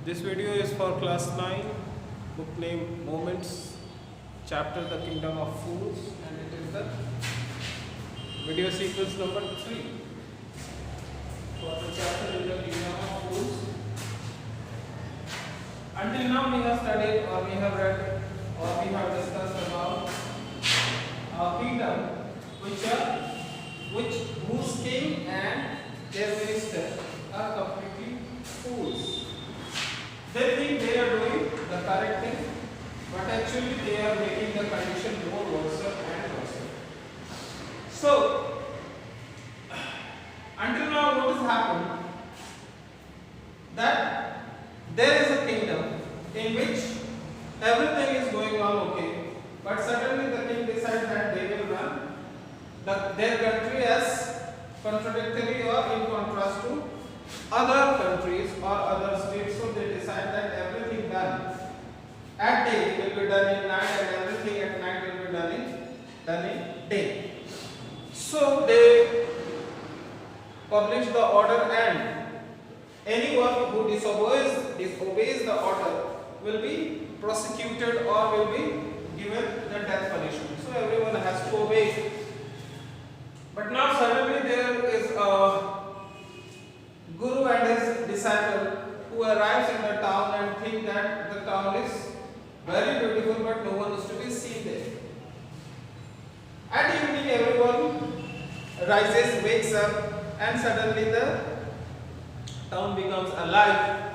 This video is for class 9, book name Moments, chapter The Kingdom of Fools, and it is the video sequence number 3 for the chapter in the Kingdom of Fools. Until now we have studied or we have read or we have discussed about a kingdom whose king and their minister are completely fools. They think they are doing the correct thing, but actually they are making the condition more worse and worse. So, until now what has happened? That there is a kingdom in which everything is going on okay, but suddenly the king decides that they will run their country as contradictory or in contrast to other countries or other states. So they decide that everything done at day will be done in night and everything at night will be done in day. So they publish the order, and anyone who disobeys the order will be prosecuted or will be given the death punishment. So everyone has to obey. But now suddenly there is a guru and his disciple who arrives in the town and think that the town is very beautiful, but no one is to be seen there. At evening everyone rises, wakes up, and suddenly the town becomes alive.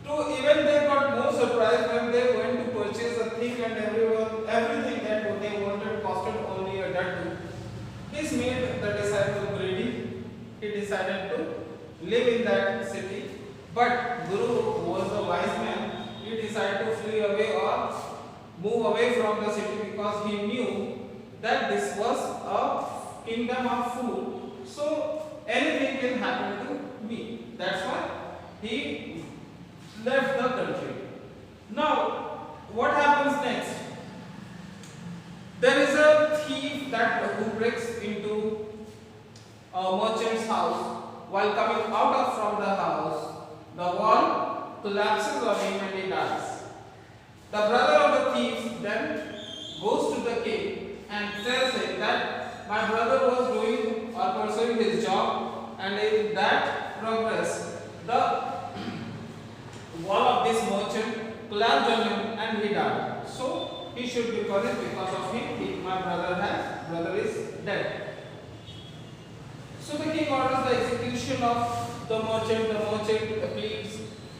Even they got more surprised when they went to purchase a thing, and everything that they wanted costed only a daddu. This made the disciple greedy. He decided to live in that city. But Guru, who was a wise man, he decided to flee away or move away from the city because he knew that this was a kingdom of food. So anything can happen to me. That's why he left the country. Now, what happens next? There is a thief who breaks into a merchant's house. While coming out from the house, the wall collapses on him and he dies. The brother of the thief then goes to the king and tells him that my brother was doing or pursuing his job, and in that progress, the wall of this merchant collapsed on him and he died. So he should be punished because of him. My brother is dead. So the king orders the execution of the merchant. The merchant pleads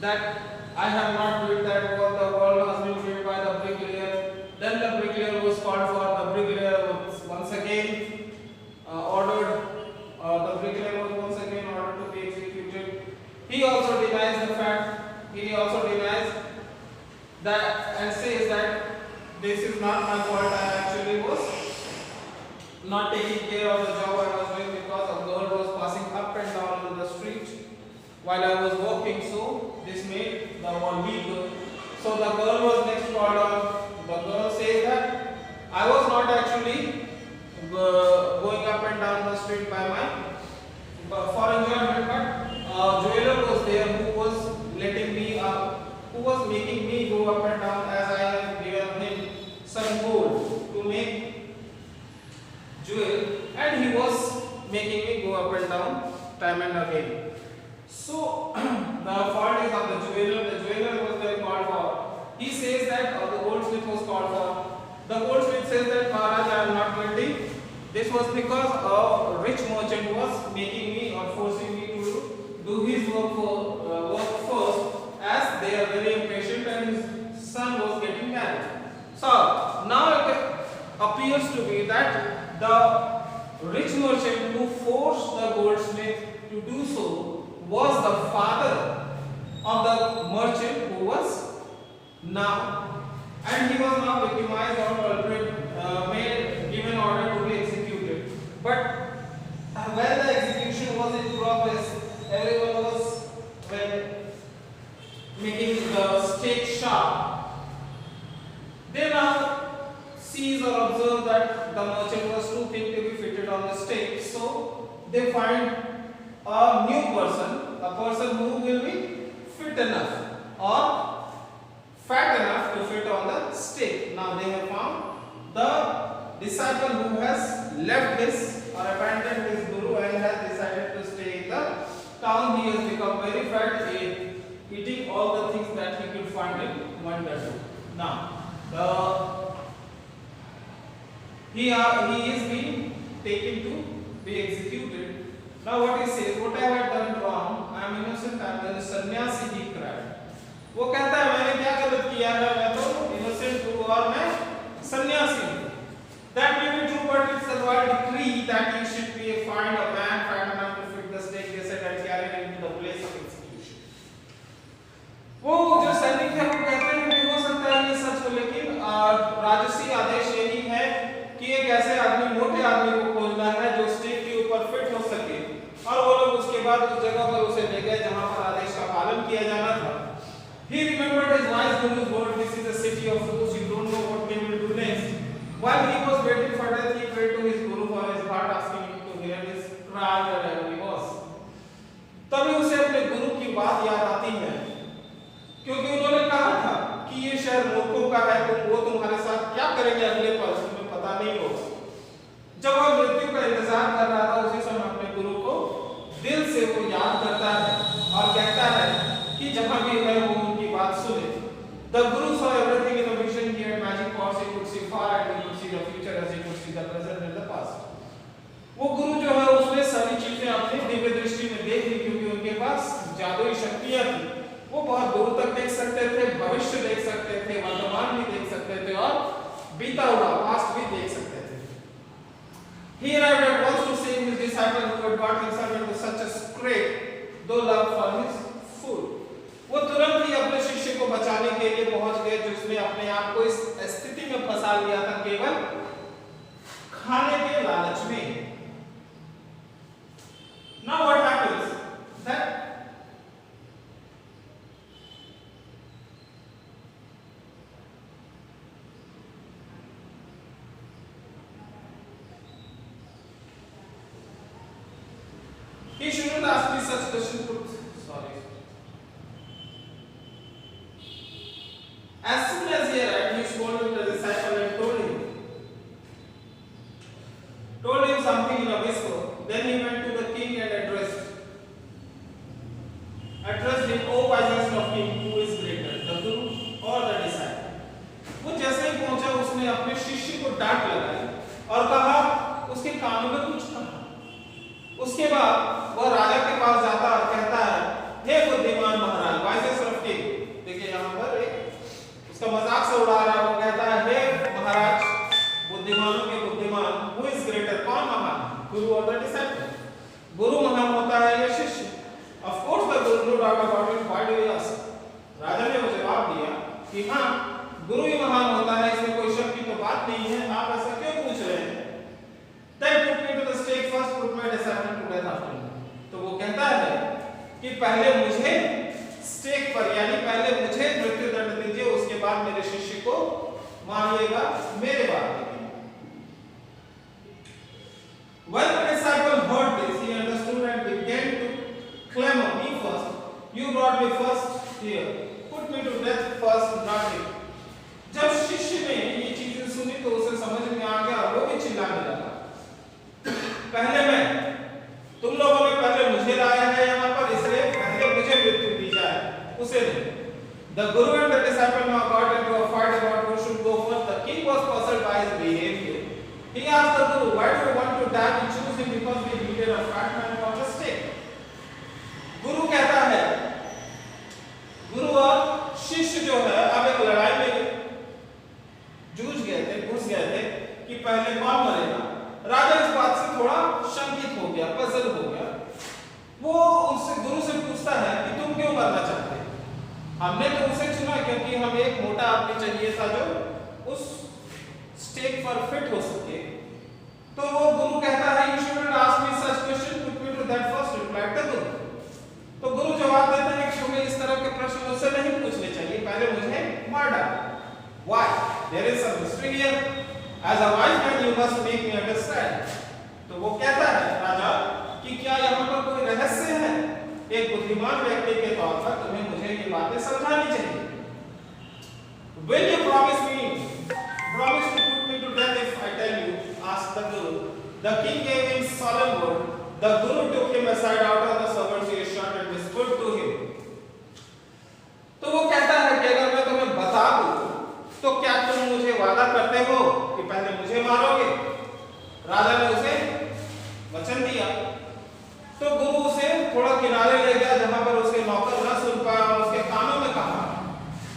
that I have not built that wall. The wall has been built by the bricklayer. Then the bricklayer was called for. The bricklayer was once again ordered. The bricklayer was once again ordered to be executed. He also denies the fact. He also denies that and says that this is not my fault. I actually was not taking care of the job I was doing because a girl was passing up and down on the street while I was walking. So this made the wall weaker. So the girl was next called on. The girl says that I was not actually going up and down the street for enjoyment, but a jeweler was there who was letting me who was making me go up and down as I have given him some gold to make jewel, and he was making me go up and down time and again. So the fault is of the jeweler. The jeweler was then called for. He says that the goldsmith was called for. The goldsmith says that Maharaj, I am not guilty. This was because a rich merchant was making me or forcing me to do his work first, as they are very impatient and his son was getting married. So now it appears to be that the rich merchant who forced the goldsmith to do so was the father of the merchant who was now, and he was now victimized or culprit, given order to be executed. But when the execution was in progress, everyone was making the stake sharp. They now sees or observe that the merchant was too thin to be fitted on the stake. So they find a new person, a person who will be fit enough. or fat enough to fit on the stake. Now they have found the disciple who has left his or abandoned his guru and has decided to stay in the town. He has become very fat, eating all the things that he could find in one desert. Now he is being taken to be executed. Now what he says, what I have done wrong, I am innocent, I am a sannyasi, he cried. वो कहता है मैंने क्या गलत किया है, मैं तो innocent हूँ और मैं सन्यासी हूँ. That may be true, but it's a royal decree that he should be fined a man fat enough to fit the stake, they said, and carried him to the place of execution. वो जो सैनिक है वो कहते हैं कि हो सकता है ये सच हो, लेकिन राजसी आदेश यही है कि एक ऐसे आदमी, मोटे आदमी को खोजना है जो स्टेक के ऊपर फिट हो सके, और वो लोग उसके बाद उस जगह पर उसे ले गए जहां पर आदेश का पालन किया जाना था. He remembered his wise guru's word, this is a city of fools, you don't know what they will do next. While he was waiting for death, he prayed to his guru for his heart, asking him to hear his cry wherever he was. तभी उसे अपने गुरु की बात याद आती है, क्योंकि उन्होंने कहा था कि ये शहर मूर्खों का है, तो वो तुम्हारे साथ क्या करेंगे अगले पल तुम्हें पता नहीं होगा. जब वह मृत्यु का इंतजार कर रहा था, उसी समय अपने गुरु को दिल से वो याद करता है और कहता है कि जहां भी है वो उनकी बात सुने. The Guru saw everything in the vision. He had magic powers. He could see far and he could see the future as he could see the present and the past. वो गुरु जो है उसने सारी चीजें अपनी दिव्य दृष्टि में देख ली, क्योंकि उनके पास जादुई शक्तियां थी. वो बहुत दूर तक देख सकते थे, भविष्य देख सकते थे, वर्तमान भी देख सकते थे और बीता हुआ पास्ट भी देख सकते थे. He arrived at once to save his disciple who had got himself into such a scrape, though love for his food. वो तुरंत ही अपने शिष्य को बचाने के लिए पहुंच गए, जिसने अपने आप को इस स्थिति में फंसा लिया था केवल खाने के लालच में. Now what happens that he shouldn't ask me such questions. Sorry. As soon as he arrived, he scolded the disciple and told him something in a whisper. Then he went to the king and addressed him, O wisest of king, who is greater, the guru or the disciple? वो जैसे ही पहुंचा, उसने अपने शिष्य को डांट लगाई और कहा, उसके कानों में कुछ कहा. उसके बाद वह राजा के पास जाता और कहता है, हे बुद्धिमान महाराज, वाइसेस्ट ऑफ किंग. देखिए यहाँ पर एक उसका मजाक से उड़ा रहा है. वो कहता है, हे महाराज, बुद्धिमानों के बुद्धिमान, हु इज ग्रेटर, कौन महान, गुरु और द डिसाइपल? गुरु महान होता है या शिष्य? Of course the guru, no doubt about it. Why do you ask? राजा ने वो जवाब दिया कि हाँ, गुरु ही महान होता है, इसमें कोई शक की तो बात नहीं है. आप ऐसा क्यों पूछ रहे हैं? Then put me to the stake first, put my disciple to death after me. तो वो कहता है कि पहले मुझे स्टेक पर, यानी पहले मुझे मृत्यु दंड दीजिए, उसके बाद मेरे शिष्य को मारिएगा, मेरे बाद. When the disciple heard this, he understood and began to clamor, me first, you brought me first here, put me to death first, not him. जब शिष्य ने ये चीजें सुनी तो उसे समझ में आ गया, वो भी चिल्लाने लगा, पहले मैं, तुम लोगों ने पहले मुझे लाया है यहाँ पर, इसलिए पहले मुझे मृत्यु दी जाए, उसे नहीं. The guru and the disciple now got into a fight about who should go first. The king was puzzled by his behavior. He asked the guru, why do you want to die? We choose him because we needed a fat man for the stake. गुरु कहता है, गुरु और शिष्य जो है अब एक लड़ाई में जूझ गए थे, घुस गए थे कि पहले कौन मरेगा. राजा इस बात से थोड़ा शंकित हो गया, पजल हो गया. वो उससे गुरु से पूछता है कि तुम क्यों मरना चाहते? हमने तो उसे चुना क्योंकि हमें एक मोटा आदमी चाहिए था जो उस स्टेक पर फिट हो सके. तो वो गुरु कहता है, you shouldn't ask me such question, put me to that first, replied the guru. तो गुरु जवाब देता है कि तुम्हें इस तरह के प्रश्न मुझसे नहीं पूछने चाहिए, पहले मुझे मार डालो. Why? There is some mystery here. As a wise man, you must make me understand. तो वो कहता है राजा कि क्या यहाँ पर कोई रहस्य है? एक बुद्धिमान व्यक्ति के तौर पर तुम्हें मुझे ये बातें बातें समझानी चाहिए। Will you promise me, promise to put me to death if I tell you? Asked the Guru. The king gave him solemn word. The Guru took him aside out of the servant's earshot and whispered to him. तो वो कहता है कि अगर मैं तुम्हें बता दूं तो क्या तुम मुझे वादा करते हो कि पहले मुझे मारोगे? राजा ने उसे वचन दिया। तो गुरु उसे थोड़ा किनारे ले गया जहां पर उसके नौकर न सुन पाया और उसके कानों में कहा,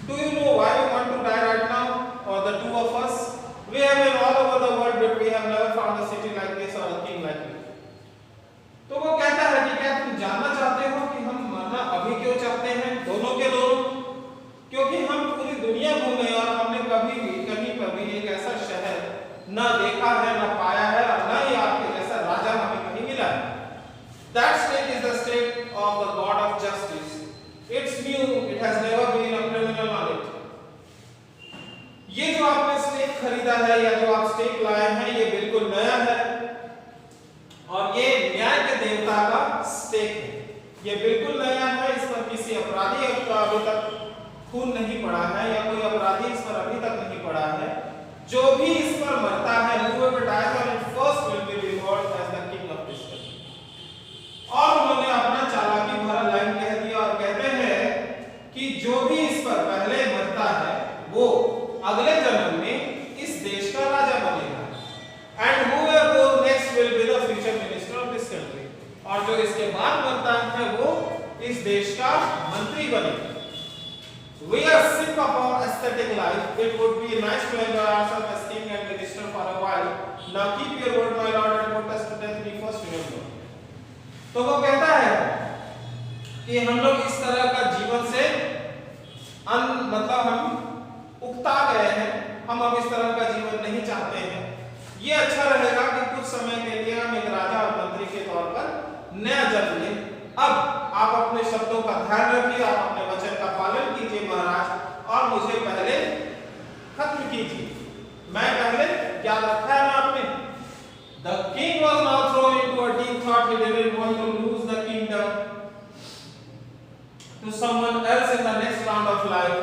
Do you know why we want to die right now, or the two of us? We have been all over the world, but we have never found a city like this or a king like you. तो वो कहता है कि क्या तुम जानना चाहते हो कि हम मरना अभी क्यों चाहते हैं, दोनों के दोनों? क्योंकि हम पूरी दुनिया घूमे और हमने कभी भी कहीं पर भी एक ऐसा शहर न देखा है, न पाया है, और न ही आपके जैसा राजा हमें कहीं मिला है। That state is the state of the God of justice. It's new. It has never been a criminal on it. ये जो आपने स्टेक खरीदा है या जो आप स्टेक लाए हैं, ये बिल्कुल नया है और ये न्याय के देवता का स्टेक है। ये बिल्कुल नया है। इस पर किसी अपराधी का अभी तक खून नहीं पड़ा है या कोई अपराधी इस पर अभी तक नहीं पड़ा है। जो भी इस पर मरता है, whoever dies on it first will be rewarded as the king of this country. और उन्होंने अपना चालाकी भरा लाइन कह दिया और कहते हैं कि जो भी इस पर पहले मरता है वो अगले जन्म में इस देश का राजा बनेगा। And whoever goes next will be the future minister of this country. और जो इसके बाद मरता है वो इस देश का मंत्री बनेगा। We are sick of our aesthetic life. It would be nice to enjoy ourselves as king and minister for a while. Now keep your word, my lord, and put us to death. We first remember. तो वो कहता है कि हम लोग इस तरह का जीवन से मतलब हम उकता गए हैं। हम अब इस तरह का जीवन नहीं चाहते हैं। ये अच्छा रहेगा कि कुछ समय के लिए हम एक राजा और मंत्री के तौर पर नया जन्म लें। अब आप अपने शब्दों का ध्यान रखिए, आप अपने वचन का पालन कीजिए महाराज, और मुझे पहले खत्म कीजिए। मैं पहले याद रखा है ना आपने? The king was now thrown into a deep thought. He didn't want to lose the kingdom to someone else in the next round of life.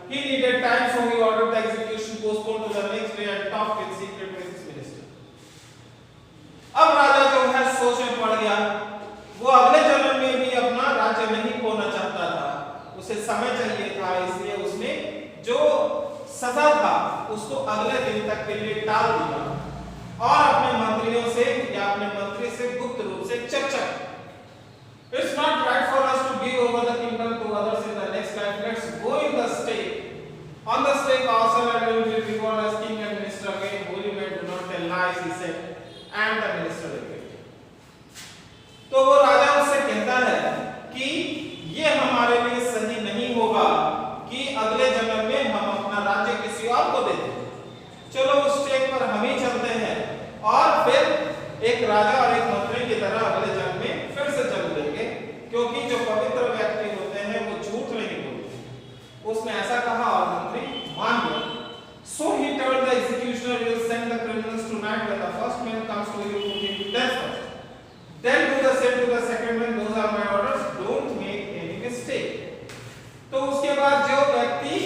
He needed time, so he ordered the execution postponed to the next day and talked in secret with his minister. अब राजा जो है सोच में पड़ गया। वो अगले जन्म में भी अपना राज्य नहीं खोना चाहता था। उसे समय चाहिए था, इसलिए उसने जो सजा था उसको अगले दिन तक के लिए टाल दिया और अपने मंत्रियों से या अपने मंत्री से गुप्त रूप से चर्चा। It's not right for us to give over the kingdom to others in the next life. Let's go in the stake. On the stake ourselves and we will be born as king and minister again. Holy men do not tell lies, he said, and the minister agreed. तो वो राजा उससे कहता है कि ये हमारे लिए सही नहीं होगा कि अगले जन्म में हम अपना राज्य किसी और को दे दें। चलो उस स्टेज पर हम ही चलते हैं और फिर एक राजा और एक मंत्री की तरह अगले जन्म में फिर से जन्म लेंगे, क्योंकि जो पवित्र व्यक्ति होते हैं वो झूठ नहीं बोलते। उसने ऐसा कहा और मंत्री मान गया। So he told the executioner, "You will send the criminals tonight. When the first man comes to you, put him to death first. Then do the same to the second man. Those are my orders. Don't make any mistake." तो उसके बाद जो व्यक्ति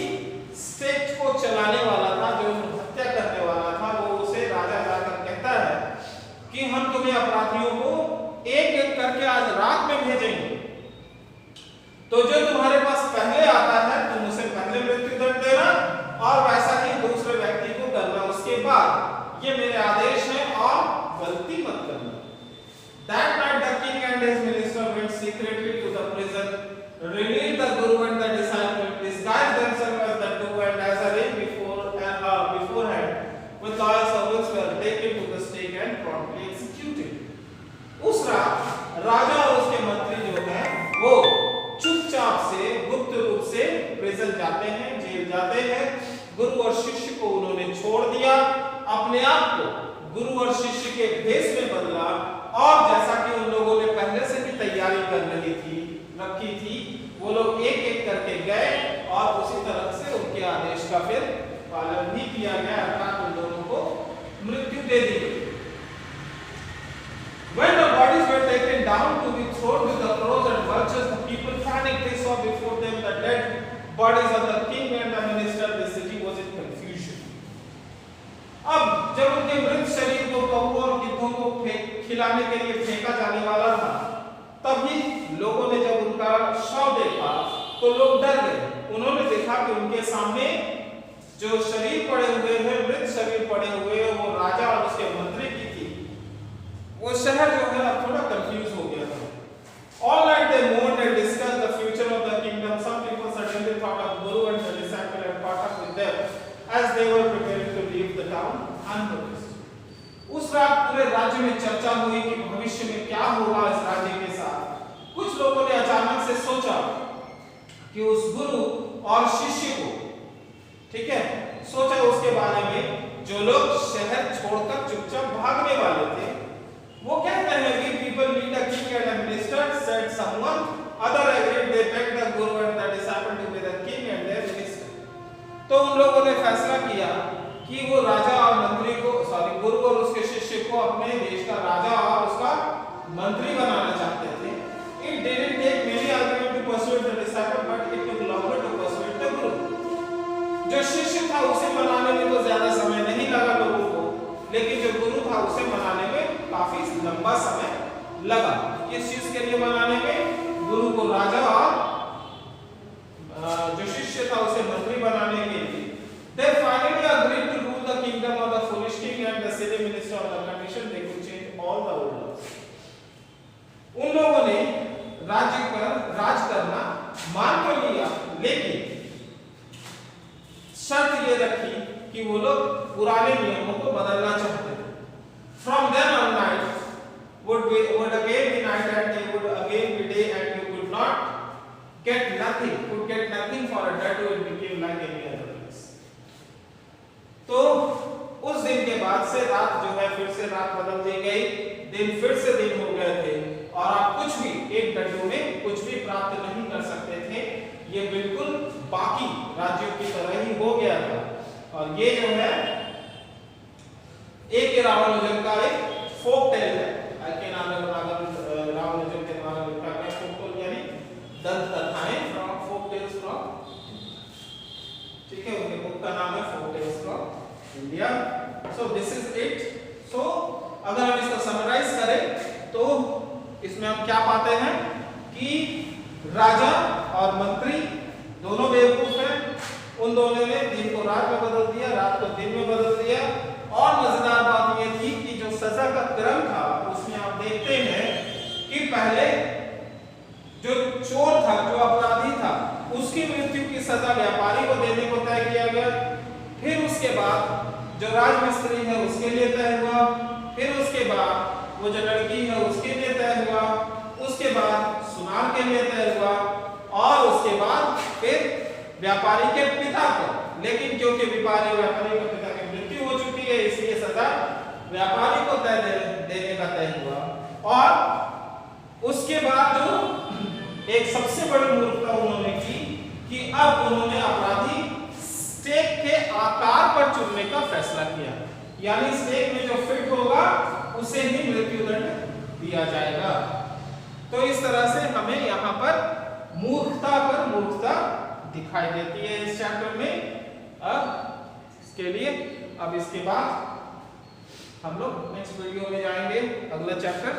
state को चलाने वाला था, जो हत्या करने वाला था, वो उसे राजा जाकर कहता है कि हम तुम्हें अपराधियों को एक एक करके आज रात में भेजेंगे। तो जो तुम्हारे पास पहले आता है तुम उसे पहले मृत्यु दंड देना और वैसा ही दूसरे व्यक्ति को करना उसके बाद। ये मेरे आदेश हैं और गलती मत करना। That night the king and his minister went secretly to the prison, released the guru and the disciple, disguised themselves as the two, and as arranged beforehand, with loyal servants were taken to the stake and promptly executed. उस रात राजा और उसके मंत्री जो हैं वो चुपचाप से गुप्त रूप से प्रिजन जाते हैं, जेल जाते हैं। गुरु और शिष्य को उन्होंने छोड़ दिया, अपने आप को गुरु और शिष्य के भेष में बदला और जैसा कि उन लोगों ने पहले से भी तैयारी रखी थी, वो लोग एक एक करके गए और उसी तरह से उनके आदेश का फिर पालन भी किया गया, अर्थात उन लोगों को मृत्यु दे दी गई। When the bodies were taken down to be thrown with the crows and vultures, the people panicked. They saw before them the dead bodies of the king and the minister, the city was in confusion. अब जब उनके मृत शरीर को कौओं और गिद्धों को खिलाने के लिए फेंका जाने वाला था, तभी लोगों ने जब उनका शव देखा तो लोग डर गए। उन्होंने देखा कि उनके सामने जो शरीर पड़े हुए हैं, मृत शरीर पड़े हुए हैं, वो राजा और उसके मंत्री की थी। वो शहर जो है अब थोड़ा कंफ्यूज हो गया था। All night they mourned and discussed the future of the kingdom. Some people suddenly thought of Guru and the disciple and caught up with them as they were preparing to leave the town unnoticed. उस रात पूरे राज्य में चर्चा हुई कि भविष्य में क्या होगा इस राज्य के साथ। कुछ लोगों ने अचानक से सोचा कि उस गुरु और शिष्य को, ठीक है, सोचा उसके बारे में जो लोग शहर छोड़कर चुपचाप भागने वाले थे। वो कहते हैं कि people need a king and a minister, said someone. Other agreed. They begged the guru and the disciple to be the king and their minister. तो उन लोगों ने फैसला किया कि वो राजा और मंत्री को, गुरु और उसके शिष्य को अपने देश का राजा और उसका मंत्री बनाना चाहते थे। It didn't take many arguments to persuade the disciple, but it took longer to persuade the guru. जो शिष्य था उसे मनाने में तो ज्यादा समय नहीं लगा लोगों को, लेकिन जो गुरु था उसे मनाने में काफी लंबा समय लगा। किस चीज के लिए मनाने में? गुरु को राजा और जो शिष्य था उसे मंत्री बनाने के लिए। They finally agreed to rule the kingdom of the foolish king and the silly minister on the condition they could change all the old laws. उन लोगों ने राज्य पर राज करना मान तो लिया, लेकिन शर्त ये रखी कि वो लोग पुराने नियमों को बदलना चाहते थे। From then on night would again be night and day would again be day and you could get nothing for a day to it became like any other place. तो उस दिन के बाद से रात जो है फिर से रात बदल दी गई, दिन फिर से दिन हो गए थे और आप कुछ भी एक डड्डू में कुछ भी प्राप्त नहीं कर सकते थे। ये बिल्कुल बाकी राज्यों की तरह ही हो गया था। और ये जो है एक रामानुजन का एक फोक टेल है। रामानुजन के द्वारा लिखा गया फोक टेल यानी दंत कथाएं फ्रॉम फोक टेल्स फ्रॉम, ठीक है, उनके बुक का नाम है folk tales from India. So this is it. So अगर हम इसको समराइज करें तो इसमें हम क्या पाते हैं कि राजा और मंत्री दोनों बेवकूफ हैं। उन दोनों ने दिन को रात में बदल दिया, रात को दिन में बदल दिया। और मजेदार बात यह थी कि जो सजा का क्रम था उसमें आप देखते हैं कि पहले जो चोर था, जो अपराधी था, उसकी मृत्यु की सजा व्यापारी को देने को तय किया गया। फिर उसके बाद जो राजमिस्त्री है उसके लिए तय हुआ। फिर उसके बाद वो जो लड़की है उसके लिए तय हुआ। उसके बाद सुनार के लिए तय हुआ और उसके बाद फिर व्यापारी के पिता को। लेकिन क्योंकि व्यापारी के पिता की मृत्यु हो चुकी है इसलिए सजा व्यापारी को देने का तय हुआ। और उसके बाद जो एक सबसे बड़ी मूर्खता उन्होंने की कि अब उन्होंने अपराधी स्टेक के आकार पर चुनने का फैसला किया, यानी स्टेक में जो फिट होगा उसे ही मृत्युदंड दिया जाएगा। तो इस तरह से हमें यहाँ पर मूर्खता दिखाई देती है इस चैप्टर में। इसके लिए अब इसके बाद हम लोग नेक्स्ट वीडियो में जाएंगे, अगला चैप्टर